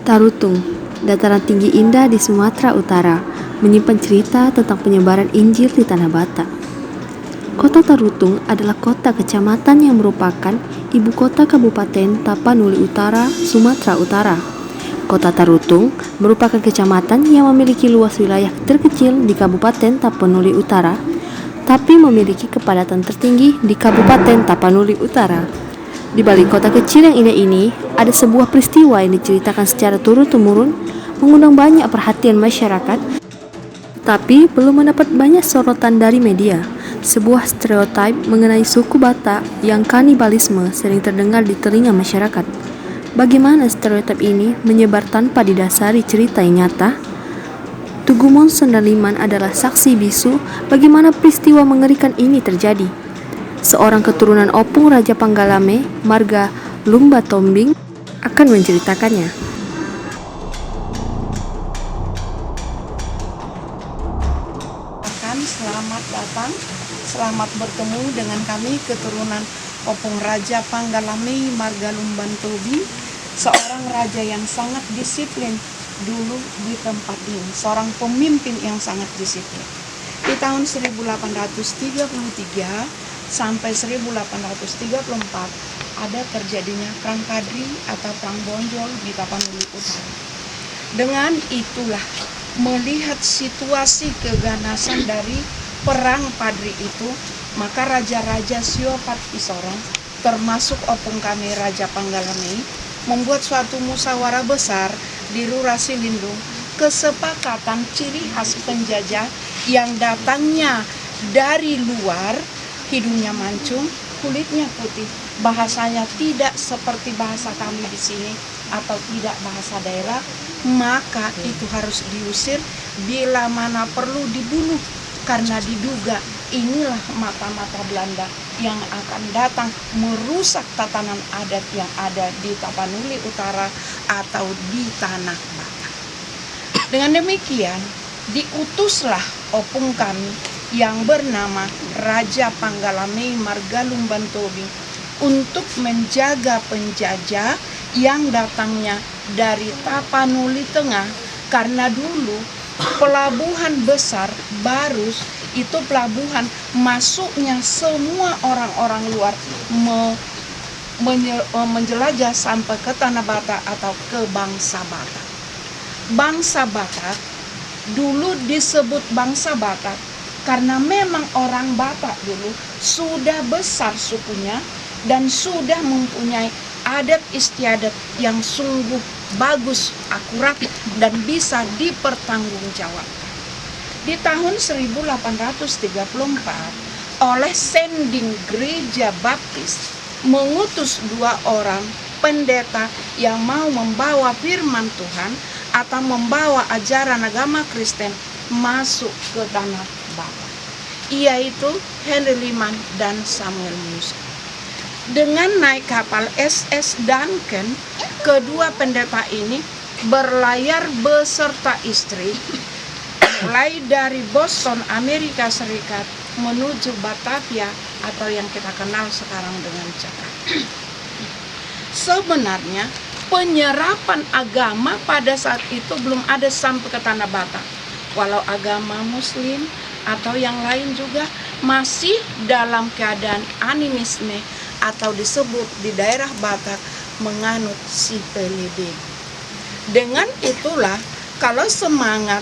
Tarutung, dataran tinggi indah di Sumatera Utara, menyimpan cerita tentang penyebaran Injil di Tanah Batak. Kota Tarutung adalah kota kecamatan yang merupakan ibu kota Kabupaten Tapanuli Utara, Sumatera Utara. Kota Tarutung merupakan kecamatan yang memiliki luas wilayah terkecil di Kabupaten Tapanuli Utara, tapi memiliki kepadatan tertinggi di Kabupaten Tapanuli Utara. Di balik kota kecil yang indah ini, ada sebuah peristiwa yang diceritakan secara turun-temurun, mengundang banyak perhatian masyarakat, tapi belum mendapat banyak sorotan dari media. Sebuah stereotip mengenai suku Batak yang kanibalisme sering terdengar di telinga masyarakat. Bagaimana stereotip ini menyebar tanpa didasari cerita yang nyata? Tugumon Sondaliman adalah saksi bisu bagaimana peristiwa mengerikan ini terjadi. Seorang keturunan Opung Raja Panggalame, Marga Lumba Tombing, akan menceritakannya. Selamat datang, selamat bertemu dengan kami keturunan Opung Raja Panggalame Marga Lumban Tombing, seorang raja yang sangat disiplin dulu di tempat ini, seorang pemimpin yang sangat disiplin. Di tahun 1833 sampai 1834 ada terjadinya Perang Padri atau Perang Bonjol di Tapanuli Utara. Dengan itulah, melihat situasi keganasan dari Perang Padri itu, maka raja-raja Siopat Isorong, termasuk opung kami Raja Panggalame, membuat suatu musyawarah besar di Rurasi Lindung, kesepakatan ciri khas penjajah yang datangnya dari luar, hidungnya mancung, kulitnya putih, bahasanya tidak seperti bahasa kami di sini atau tidak bahasa daerah, maka itu harus diusir, bila mana perlu dibunuh, karena diduga inilah mata-mata Belanda yang akan datang merusak tatanan adat yang ada di Tapanuli Utara atau di Tanah Batak. Dengan demikian, diutuslah opung kami yang bernama Raja Panggalame Marga Lumban Tombing untuk menjaga penjajah yang datangnya dari Tapanuli Tengah, karena dulu pelabuhan besar Barus itu pelabuhan masuknya semua orang-orang luar menjelajah sampai ke Tanah Batak atau ke bangsa Batak. Bangsa Batak dulu disebut bangsa Batak karena memang orang Batak dulu sudah besar sukunya dan sudah mempunyai adat istiadat yang sungguh bagus, akurat, dan bisa dipertanggungjawabkan. Di tahun 1834, oleh sending gereja baptis mengutus 2 orang pendeta yang mau membawa firman Tuhan atau membawa ajaran agama Kristen masuk ke Tanah Batak, yaitu Henry Liman dan Samuel Munson. Dengan naik kapal SS Duncan, kedua pendeta ini berlayar beserta istri mulai dari Boston, Amerika Serikat menuju Batavia atau yang kita kenal sekarang dengan Jakarta. Sebenarnya penyerapan agama pada saat itu belum ada sampai ke Tanah Batak. Walau agama Muslim atau yang lain juga masih dalam keadaan animisme atau disebut di daerah Batak menganut sipelebe. Dengan itulah, kalau semangat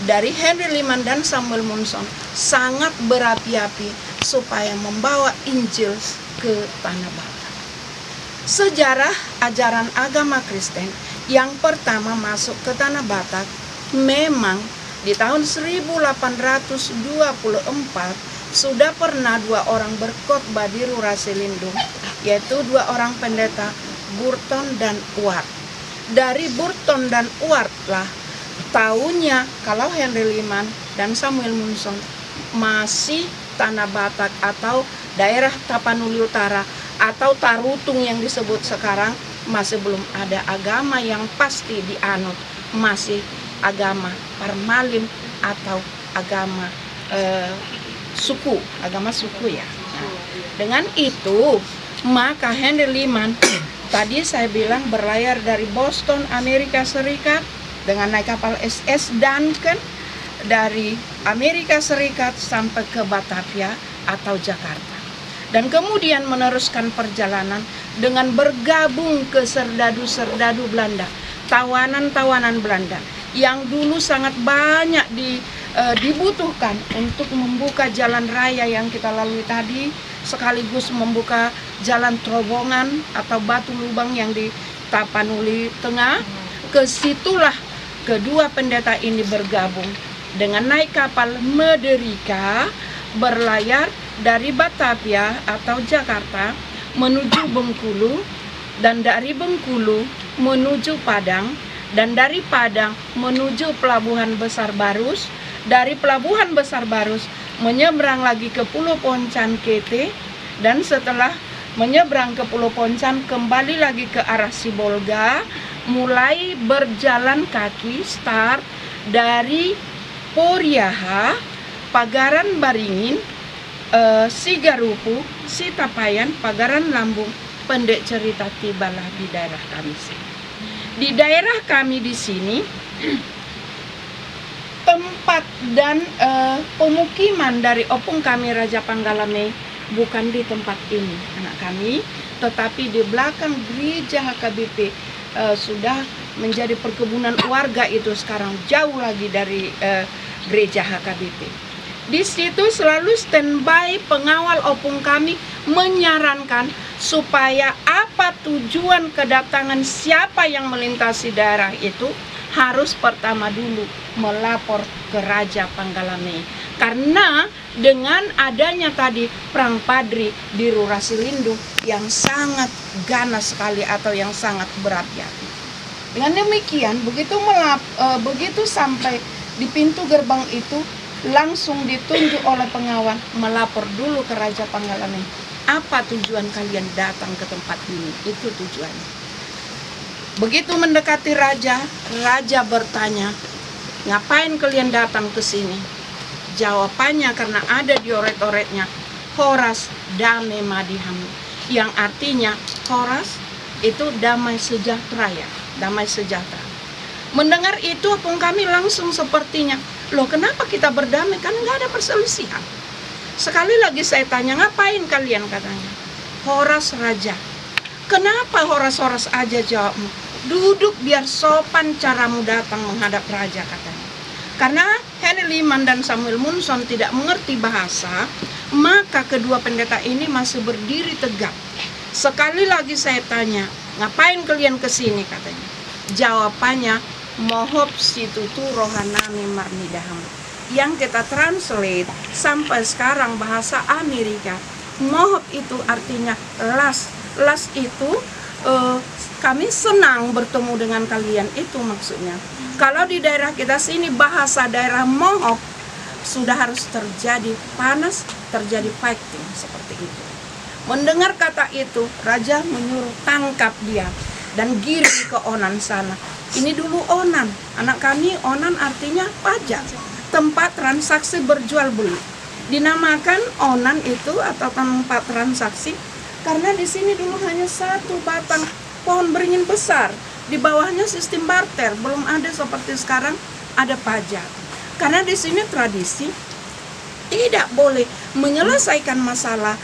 dari Henry Liman dan Samuel Munson sangat berapi-api supaya membawa Injil ke Tanah Batak. Sejarah ajaran agama Kristen yang pertama masuk ke Tanah Batak memang di tahun 1824 sudah pernah 2 orang berkhotbah di Rurasi Lindung, yaitu 2 orang pendeta, Burton dan Uart. Dari Burton dan Uart lah tahunya kalau Henry Liman dan Samuel Munson masih Tanah Batak atau daerah Tapanuli Utara atau Tarutung yang disebut sekarang masih belum ada agama yang pasti dianut, masih agama Parmalim atau agama agama suku ya. Nah, dengan itu maka Henry Liman Tadi saya bilang berlayar dari Boston, Amerika Serikat dengan naik kapal SS Duncan dari Amerika Serikat sampai ke Batavia atau Jakarta. Dan kemudian meneruskan perjalanan dengan bergabung ke serdadu-serdadu Belanda, tawanan-tawanan Belanda yang dulu sangat banyak dibutuhkan untuk membuka jalan raya yang kita lalui tadi, sekaligus membuka jalan terowongan atau batu lubang yang di Tapanuli Tengah. Kesitulah kedua pendeta ini bergabung dengan naik kapal Mederika, berlayar dari Batavia atau Jakarta menuju Bengkulu, dan dari Bengkulu menuju Padang, dan dari Padang menuju Pelabuhan Besar Barus, dari Pelabuhan Besar Barus menyeberang lagi ke Pulau Poncan Kete, dan setelah menyeberang ke Pulau Poncan kembali lagi ke arah Sibolga, mulai berjalan kaki start dari Poriaha, Pagaran Baringin, Sigarupu, Sitapayan, Pagaran Lambung. Pendek cerita, tibalah di daerah kami sini. Di daerah kami di sini tempat dan pemukiman dari opung kami Raja Panggalame bukan di tempat ini anak kami, tetapi di belakang gereja HKBP. Sudah menjadi perkebunan warga itu sekarang, jauh lagi dari gereja HKBP. Di situ selalu standby pengawal opung kami menyarankan supaya apa tujuan kedatangan siapa yang melintasi daerah itu harus pertama dulu melapor ke Raja Panggalame. Karena dengan adanya tadi perang Padri di Rurasilindu yang sangat ganas sekali atau yang sangat berapi-api. Dengan demikian begitu sampai di pintu gerbang itu, langsung ditunjuk oleh pengawal melapor dulu ke Raja Panggalame. Apa tujuan kalian datang ke tempat ini? Itu tujuannya. Begitu mendekati raja, raja bertanya, ngapain kalian datang ke sini? Jawabannya karena ada di oret-oretnya, Horas Dame Madiham, yang artinya Horas itu damai sejahtera ya, damai sejahtera. Mendengar itu opung kami langsung sepertinya, loh kenapa kita berdamai, kan nggak ada perselisihan. Sekali lagi saya tanya, ngapain kalian, katanya. Horas Raja. Kenapa Horas-Horas aja, jawabmu? Duduk biar sopan caramu datang menghadap raja, katanya. Karena Henry Liman dan Samuel Munson tidak mengerti bahasa, maka kedua pendeta ini masih berdiri tegak. Sekali lagi saya tanya, ngapain kalian kesini, katanya. Jawabannya, Mohop Situtu Rohanami Marnidaham. Yang kita translate sampai sekarang bahasa Amerika, Mohop itu artinya las. Las itu kami senang bertemu dengan kalian, itu maksudnya. Kalau di daerah kita sini bahasa daerah Mohop sudah harus terjadi panas, terjadi fighting seperti itu. Mendengar kata itu, raja menyuruh tangkap dia dan giring ke Onan sana. Ini dulu Onan, anak kami Onan artinya pajak, tempat transaksi berjual beli. Dinamakan Onan itu atau tempat transaksi karena di sini dulu hanya satu batang pohon beringin besar, di bawahnya sistem barter, belum ada seperti sekarang ada pajak. Karena di sini tradisi tidak boleh menyelesaikan masalah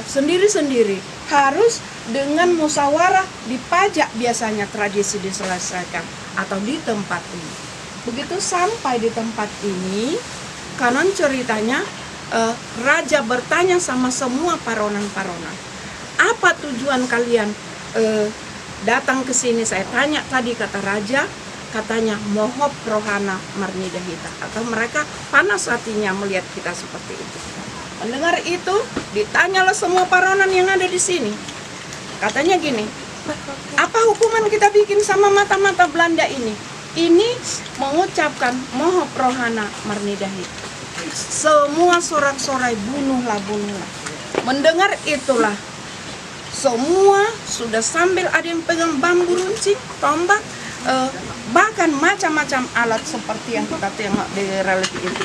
sendiri-sendiri, harus dengan musyawarah di pajak biasanya tradisi diselesaikan atau di tempat ini. Begitu sampai di tempat ini, kanon ceritanya raja bertanya sama semua paronan-paronan, apa tujuan kalian datang ke sini? Saya tanya tadi, kata raja, katanya Mohop Rohana Marnidahita, atau mereka panas hatinya melihat kita seperti itu. Mendengar itu, ditanyalah semua paronan yang ada di sini. Katanya gini, apa hukuman kita bikin sama mata-mata Belanda ini? Ini mengucapkan Mohop Rohana Marnidahita. Semua sorak-sorai, bunuhlah, bunuhlah. Mendengar itulah, semua sudah sambil ada yang pegang bambu runcing, tombak, bahkan macam-macam alat seperti yang kita tengok di relief itu.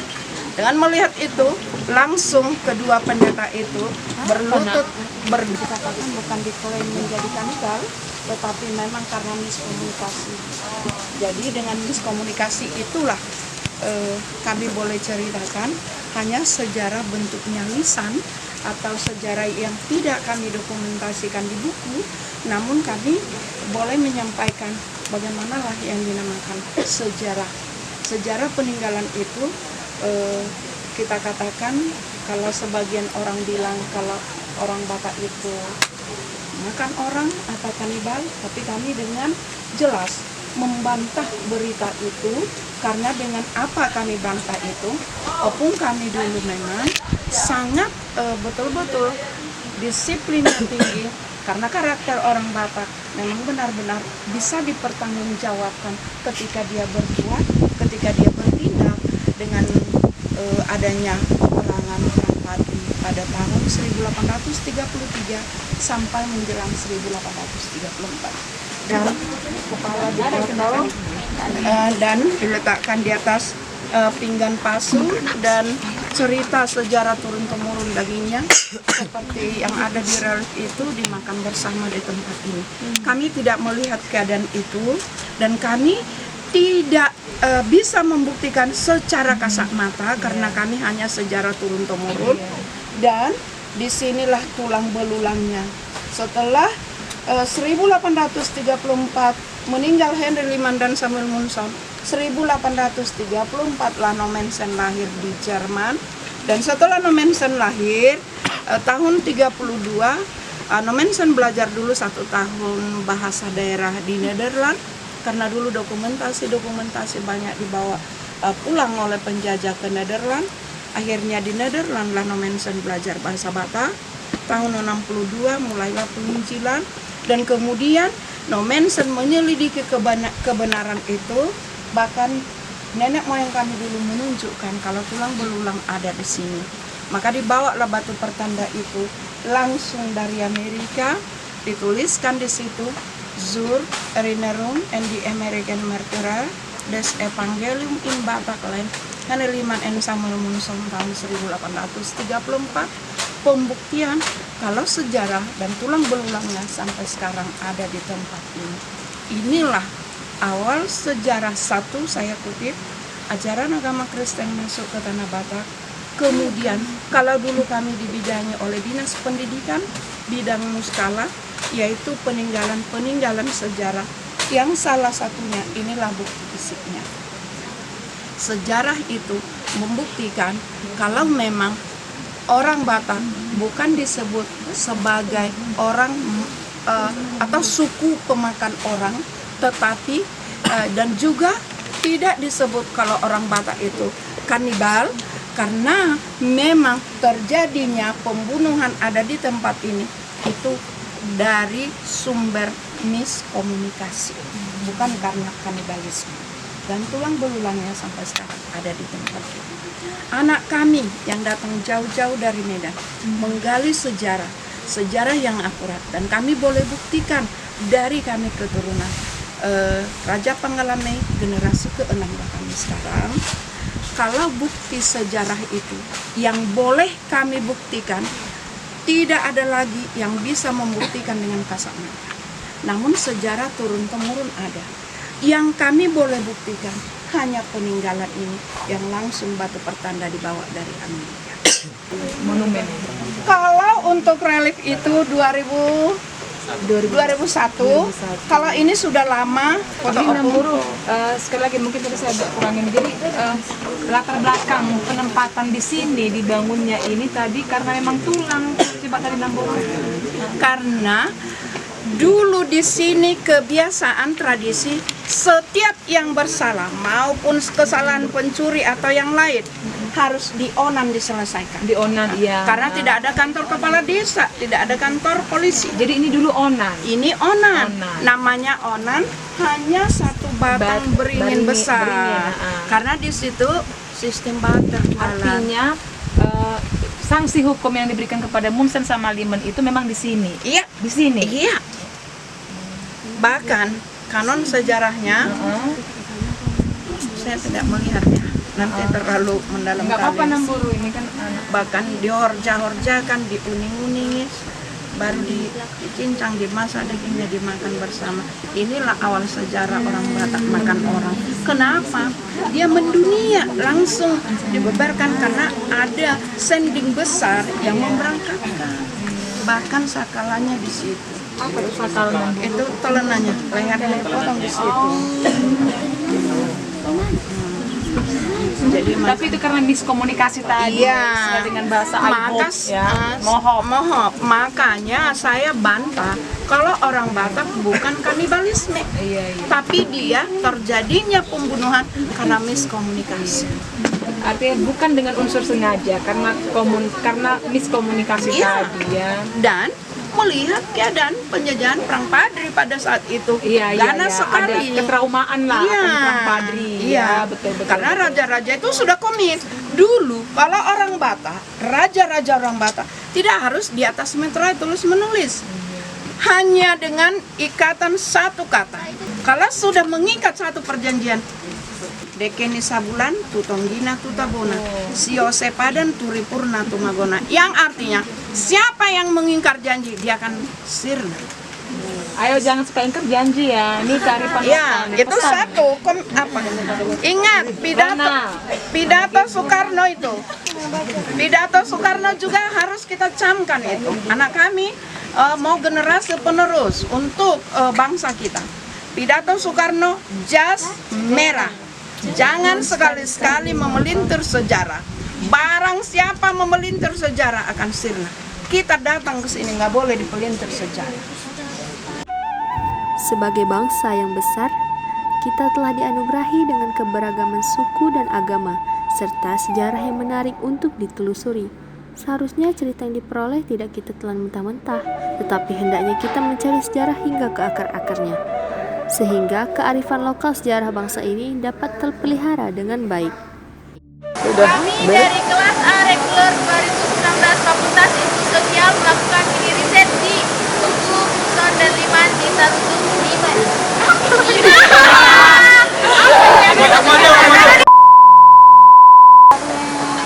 Dengan melihat itu, langsung kedua pendeta itu berlutut dikatakan bukan diklaim menjadi kanibal, tetapi memang karena miskomunikasi. Jadi dengan miskomunikasi itulah kami boleh ceritakan hanya sejarah bentuknya lisan atau sejarah yang tidak kami dokumentasikan di buku, namun kami boleh menyampaikan bagaimanalah yang dinamakan sejarah. Sejarah peninggalan itu kita katakan kalau sebagian orang bilang kalau orang Batak itu makan orang atau kanibal, tapi kami dengan jelas membantah berita itu, karena dengan apa kami bantah itu, opung kami dulu memang sangat betul-betul disiplin yang tinggi, karena karakter orang Batak memang benar-benar bisa dipertanggungjawabkan ketika dia berbuat, ketika dia bertindak dengan adanya peperangan Perang Pati pada tahun 1833 sampai menjelang 1834. Dan kepala dipotong dan diletakkan di atas pinggan pasu, dan cerita sejarah turun-temurun dagingnya seperti yang ada di relief itu dimakan bersama di tempat ini. Kami tidak melihat keadaan itu, dan kami tidak bisa membuktikan secara kasat mata karena kami hanya sejarah turun-temurun. Dan disinilah tulang belulangnya. Setelah 1834 meninggal Henry Liman dan Samuel Munson, 1834 lah Nommensen lahir di Jerman, dan setelah Nommensen lahir tahun 32 Nommensen belajar dulu 1 tahun bahasa daerah di Nederland, karena dulu dokumentasi banyak dibawa pulang oleh penjajah ke Nederland. Akhirnya di Nederland lah Nommensen belajar bahasa Batak. Tahun 62 mulailah penginjilan, dan kemudian Nommensen menyelidiki kebenaran itu. Bahkan nenek moyang kami dulu menunjukkan kalau tulang belulang ada di sini. Maka dibawalah batu pertanda itu langsung dari Amerika, dituliskan di situ Zur Erinnerung en die American Martyrer des Evangelium in Batakland, Henry Liman and Samuel Munson tahun 1834. Pembuktian kalau sejarah dan tulang belulangnya sampai sekarang ada di tempat ini. Inilah awal sejarah satu, saya kutip, ajaran agama Kristen masuk ke Tanah Batak. Kemudian kalau dulu kami dibidangi oleh Dinas Pendidikan bidang Muskala, yaitu peninggalan sejarah, yang salah satunya inilah bukti fisiknya. Sejarah itu membuktikan kalau memang orang Batak bukan disebut sebagai orang atau suku pemakan orang, tetapi dan juga tidak disebut kalau orang Batak itu kanibal, karena memang terjadinya pembunuhan ada di tempat ini itu dari sumber miskomunikasi, bukan karena kanibalisme. Dan tulang belulangnya sampai sekarang ada di tempat ini. Anak kami yang datang jauh-jauh dari Medan menggali sejarah yang akurat, dan kami boleh buktikan dari kami keturunan Raja Panggalame generasi ke-6 kami sekarang, kalau bukti sejarah itu yang boleh kami buktikan, tidak ada lagi yang bisa membuktikan dengan kasat mata. Namun sejarah turun-temurun ada. Yang kami boleh buktikan hanya peninggalan ini yang langsung batu pertanda dibawa dari Amerika. Monumen. Kalau untuk relief itu 2001. Kalau ini sudah lama. Foto Guru, sekali lagi mungkin tadi saya agak kurangin. Jadi latar belakang penempatan di sini dibangunnya ini tadi karena memang tulang, coba tadi Namburu. Karena dulu di sini kebiasaan tradisi setiap yang bersalah maupun kesalahan pencuri atau yang lain harus di Onan diselesaikan. Di Onan, iya. Karena tidak ada kantor kepala desa, tidak ada kantor polisi. Jadi ini dulu Onan. Ini Onan. Namanya Onan, hanya satu batang beringin besar. Karena di situ sistem barter. Artinya sanksi hukum yang diberikan kepada Munson sama Liman itu memang di sini. Iya, di sini. Iya. Bahkan kanon sejarahnya saya tidak melihatnya. Nanti terlalu mendalam. Enggak apa-apa Namburu ini kan bahkan dihorja-horjakan, diuning-uningi. baru dicincang, dimasak dagingnya, dimakan bersama. Inilah awal sejarah orang Batak makan orang. Kenapa? Dia mendunia langsung dibeberkan karena ada sending besar yang memberangkatkan. Bahkan sakalanya di situ. Apa itu sakalnya? Itu telenanya, lehernya dipotong di situ. Jadi Tapi itu karena miskomunikasi tadi iya, dengan bahasa Aibob ya. mohop. Makanya saya bantah kalau orang Batak bukan kanibalisme, Iya. tapi dia terjadinya pembunuhan karena miskomunikasi. Artinya bukan dengan unsur sengaja karena miskomunikasi Iya. tadi ya. Dan melihat keadaan penjajahan perang Padri pada saat itu, Iya, ganas sekali. Ada ketraumaan lah Iya, akan perang Padri. iya, Ya, betul. Karena raja-raja itu sudah komit. Dulu kalau orang Batak, raja-raja orang Batak tidak harus di atas meterai tulis menulis. Hanya dengan ikatan satu kata. Kalau sudah mengikat satu perjanjian, Dekeni sabulan tutonggina tutabona, sio sepadan turipurna tumagona. Yang artinya siapa yang mengingkar janji dia akan sirna. Ayo jangan suka ingkar janji ya. Ini kearifan Ya, lokal. itu Pesan. satu. Apa? Ingat pidato Soekarno itu. Pidato Soekarno juga harus kita camkan itu. Anak kami mau generasi penerus untuk bangsa kita. Pidato Soekarno, jas merah. Jangan sekali-sekali memelintir sejarah. Barang siapa memelintir sejarah akan sirna. Kita datang ke sini nggak boleh dipelintir sejarah. Sebagai bangsa yang besar, kita telah dianugerahi dengan keberagaman suku dan agama, serta sejarah yang menarik untuk ditelusuri. Seharusnya cerita yang diperoleh tidak kita telan mentah-mentah, tetapi hendaknya kita mencari sejarah hingga ke akar-akarnya, sehingga kearifan lokal sejarah bangsa ini dapat terpelihara dengan baik. Kami dari kelas A reguler 2019 Fakultas Ilmu Sosial melakukan mini riset di Tugu, Buson, dan Liman di Sarutung,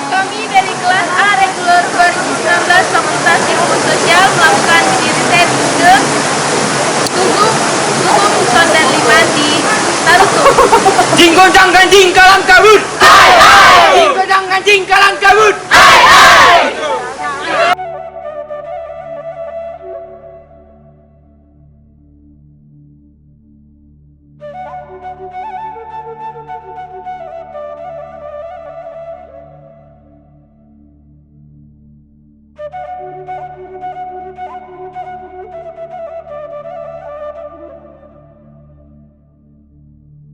Kami dari kelas A reguler 2019 Fakultas Ilmu Sosial melakukan mini riset ke Tugu, Buson, dan Liman di Sarutung. Jinggo jang ganjing kalam kabut. Jinggo jang ganjing